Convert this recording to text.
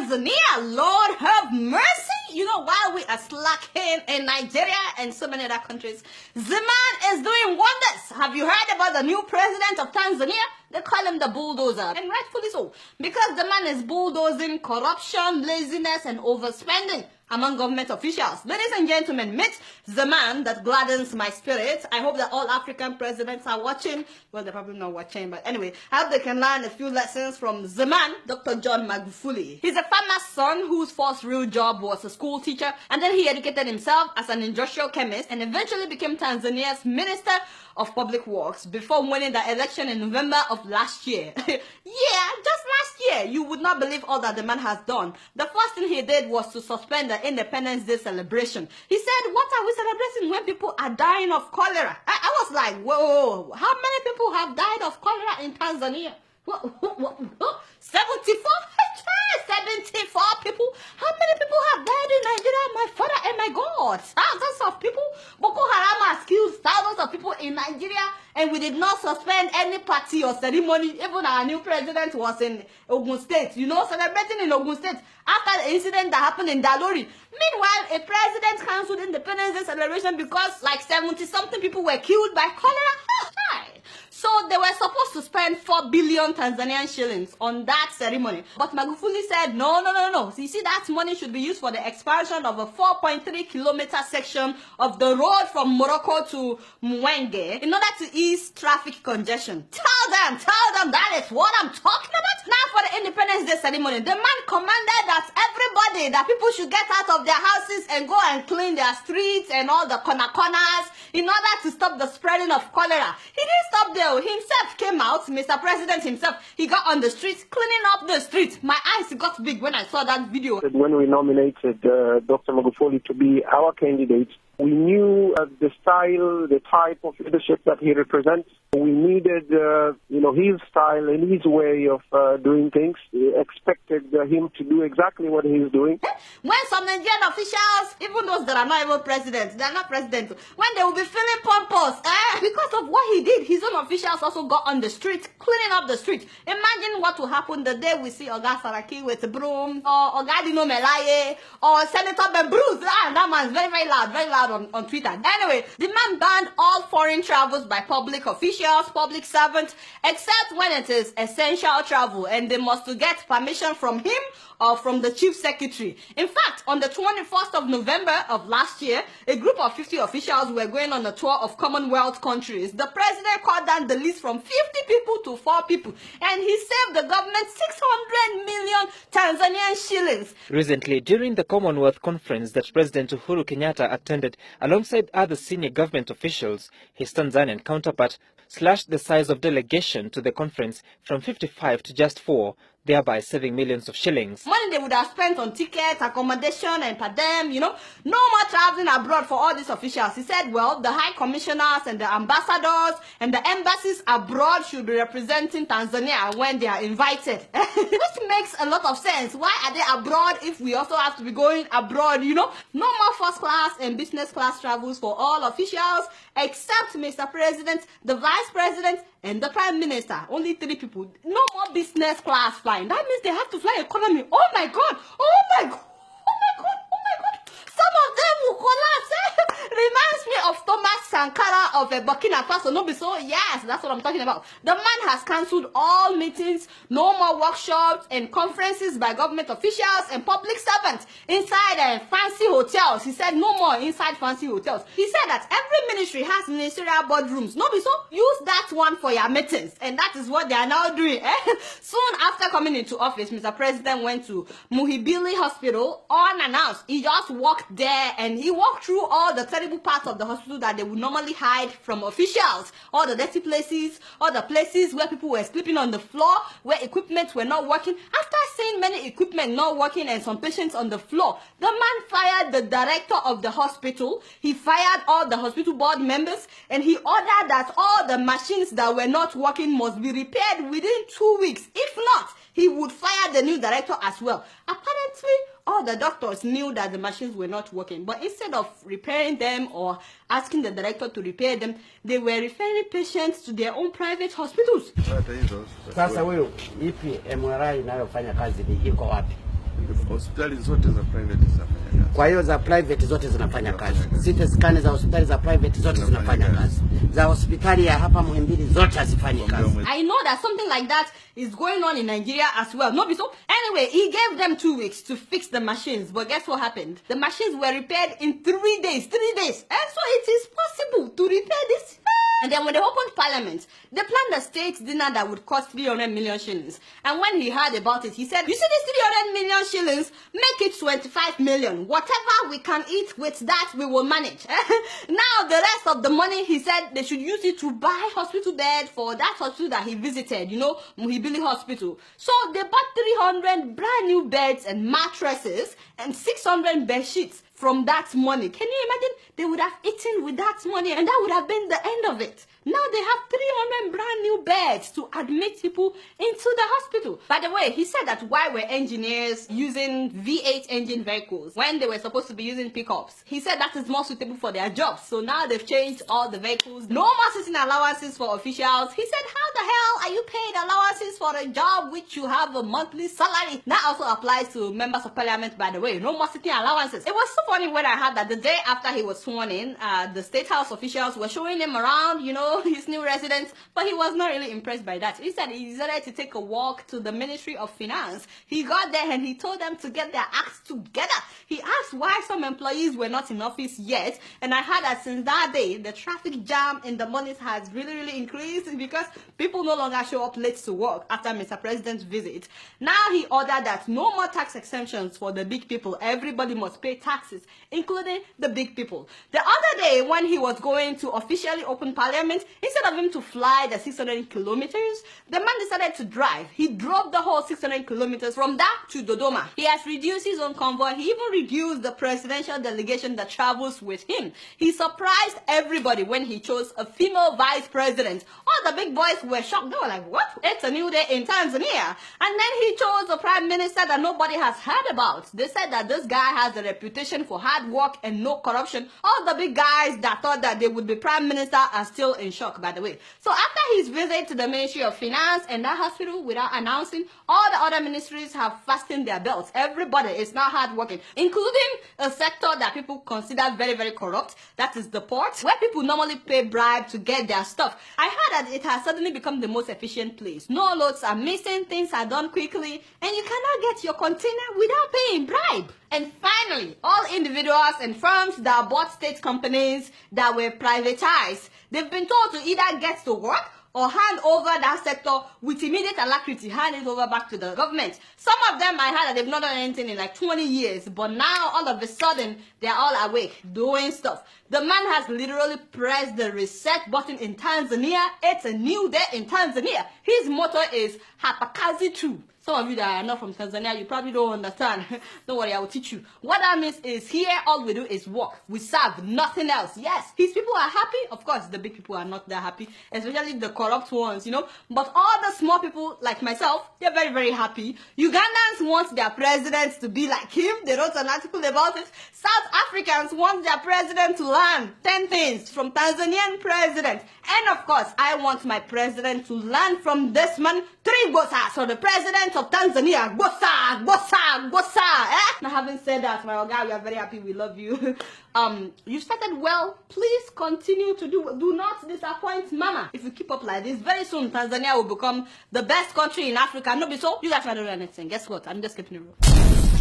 Tanzania. Lord have mercy. You know, while we are slacking in Nigeria and so many other countries, the man is doing wonders. Have you heard about the new president of Tanzania? They call him the bulldozer, and rightfully so, because the man is bulldozing corruption, laziness, and overspending among government officials. Ladies and gentlemen, meet the man that gladdens my spirit. I hope that all African presidents are watching. Well, they're probably not watching, but anyway, I hope they can learn a few lessons from the man, Dr. John Magufuli. He's a farmer's son whose first real job was a school teacher, and then he educated himself as an industrial chemist and eventually became Tanzania's Minister of Public Works before winning the election in November of last year. Yeah, just last year. You would not believe all that the man has done. The first thing he did was to suspend the Independence Day celebration. He said, what are we celebrating when people are dying of cholera? I was like, whoa, how many people have died of cholera in Tanzania? 74? 74 people? How many people have died in Nigeria? My father and my God. Thousands of people. Boko Haram has killed thousands of people in Nigeria, and we did not suspend any party or ceremony. Even our new president was in Ogun State, you know, celebrating in Ogun State after the incident that happened in Dalori. Meanwhile, a president cancelled Independence Day celebration because like 70-something people were killed by cholera. So they were supposed to spend 4 billion Tanzanian shillings on that ceremony. But Magufuli said, no. You see, that money should be used for the expansion of a 4.3-kilometer section of the road from Morocco to Mwenge in order to ease traffic congestion. Tell them that is what I'm talking about. Now for the Independence Day ceremony, the man commanded that people should get out of their houses and go and clean their streets and all the corners in order to stop the spreading of cholera. He didn't stop there. Himself came out, Mr. President himself. He got on the streets, cleaning up the streets. My eyes got big when I saw that video. When we nominated Dr. Magufuli to be our candidate, we knew the style, the type of leadership that he represents. We needed, his style and his way of doing things. We expected him to do exactly what he's doing. When some Nigerian officials, even those that are not even presidents, they're not president, when they will be feeling pompous, because of what he did, his own officials also got on the streets, cleaning up the streets. Imagine what will happen the day we see Oga Saraki with a broom, or Oga Dino Melaye, or Senator Ben Bruce. That man's very loud on Twitter. Anyway, the man banned all foreign travels by public officials, public servants, except when it is essential travel, and they must get permission from him or from the chief secretary. In fact, on the 21st of November of last year, a group of 50 officials were going on a tour of Commonwealth countries. The president cut down the list from 50 people to 4 people, and he saved the government 600 million Tanzanian shillings. Recently, during the Commonwealth conference that President Uhuru Kenyatta attended alongside other senior government officials, his Tanzanian counterpart slashed the size of delegation to the conference from 55 to just 4, thereby saving millions of shillings. Money they would have spent on tickets, accommodation, and per diem, no more traveling abroad for all these officials. He said, well, the high commissioners and the ambassadors and the embassies abroad should be representing Tanzania when they are invited. Which makes a lot of sense. Why are they abroad if we also have to be going abroad, No more first class and business class travels for all officials except Mr. President, the Vice President, and the Prime Minister. Only 3 people. No more business class flying. That means they have to fly economy. Oh my God! Some of them will collapse. Reminds me of Thomas Sankara of Burkina Faso. No be so? Yes, that's what I'm talking about. The man has cancelled all meetings, no more workshops and conferences by government officials and public servants inside fancy hotels. He said no more inside fancy hotels. He said that every ministry has ministerial boardrooms. No be so? Use that one for your meetings. And that is what they are now doing. Soon after coming into office, Mr. President went to Muhimbili Hospital unannounced. He just walked there and he walked through all the terrible parts of the hospital that they would normally hide from officials. All the dirty places, all the places where people were sleeping on the floor, where equipment were not working. After seeing many equipment not working and some patients on the floor, the man fired the director of the hospital. He fired all the hospital board members, and he ordered that all the machines that were not working must be repaired within 2 weeks. If not, he would fire the new director as well. Apparently, all the doctors knew that the machines were not working, but instead of repairing them or asking the director to repair them, they were referring patients to their own private hospitals. Sasa wewe ipi MRI inayofanya kazi iko wapi? Hospitali zote za private zinafanya kazi. Kwa hiyo za private zote zinafanya kazi. CT scan za hospitali za private zote zinafanya kazi. Za hospitali ya hapa Muhimbili zote hazifanyi kazi. I know that something like that is going on in Nigeria as well. No, so anyway, he gave them 2 weeks to fix the machines, but guess what happened? The machines were repaired in 3 days. 3 days. And so it is possible to repair this. And then when they opened parliament, they planned a state dinner that would cost 300 million shillings. And when he heard about it, he said, you see this 300 million shillings, make it 25 million. Whatever we can eat with that, we will manage. Now, the rest of the money, he said they should use it to buy hospital bed for that hospital that he visited, you know, Muhimbili Hospital. So they bought 300 brand new beds and mattresses and 600 bed sheets from that money. Can you imagine? They would have eaten with that money and that would have been the end of it. Now they have 300 brand new beds to admit people into the hospital. By the way, he said that why were engineers using V8 engine vehicles when they were supposed to be using pickups? He said that is more suitable for their jobs. So now they've changed all the vehicles. No more sitting allowances for officials. He said, how the hell are you paid allowances for a job which you have a monthly salary? That also applies to members of parliament, by the way. No more sitting allowances. It was so funny when I heard that the day after he was sworn in, the State House officials were showing him around, you know, his new residence, but he was not really impressed by that. He said he decided to take a walk to the Ministry of Finance. He got there and he told them to get their acts together. He asked why some employees were not in office yet, and I heard that since that day, the traffic jam in the mornings has really increased because people no longer show up late to work after Mr. President's visit. Now he ordered that no more tax exemptions for the big people. Everybody must pay taxes, including the big people. The other day, when he was going to officially open parliament, instead of him to fly the 600 kilometers, the man decided to drive. He drove the whole 600 kilometers from that to Dodoma. He has reduced his own convoy. He even reduced the presidential delegation that travels with him. He surprised everybody when he chose a female vice president. All the big boys were shocked. They were like, what? It's a new day in Tanzania. And then he chose a prime minister that nobody has heard about. They said that this guy has a reputation for hard work and no corruption. All the big guys that thought that they would be prime minister are still in shock, by the way. So after his visit to the Ministry of Finance and that hospital, without announcing, all the other ministries have fastened their belts. Everybody is now hardworking, including a sector that people consider very corrupt. That is the port, where people normally pay bribe to get their stuff. I heard that it has suddenly become the most efficient place. No loads are missing, things are done quickly, and you cannot get your container without paying bribe. And finally, all individuals and firms that bought state companies that were privatized, they've been told to either get to work or hand over that sector with immediate alacrity, hand it over back to the government. Some of them, I heard that they've not done anything in like 20 years, but now all of a sudden, they're all awake, doing stuff. The man has literally pressed the reset button in Tanzania. It's a new day in Tanzania. His motto is Hapakazi True. Some of you that are not from Tanzania, you probably don't understand. Don't worry, I will teach you. What that means is here, all we do is work. We serve, nothing else. Yes, his people are happy. Of course, the big people are not that happy, especially the corrupt ones, you know. But all the small people, like myself, they're very happy. Ugandans want their president to be like him. They wrote an article about it. South Africans want their president to learn 10 things from Tanzanian president. And of course, I want my president to learn from this man, 3 Gosa. So the president of Tanzania, Gosa. Now, having said that, my guy, we are very happy. We love you. You started well. Please continue to do not disappoint mama. If you keep up like this, very soon Tanzania will become the best country in Africa. No, be so. You guys are not doing anything. Guess what? I'm just keeping it real.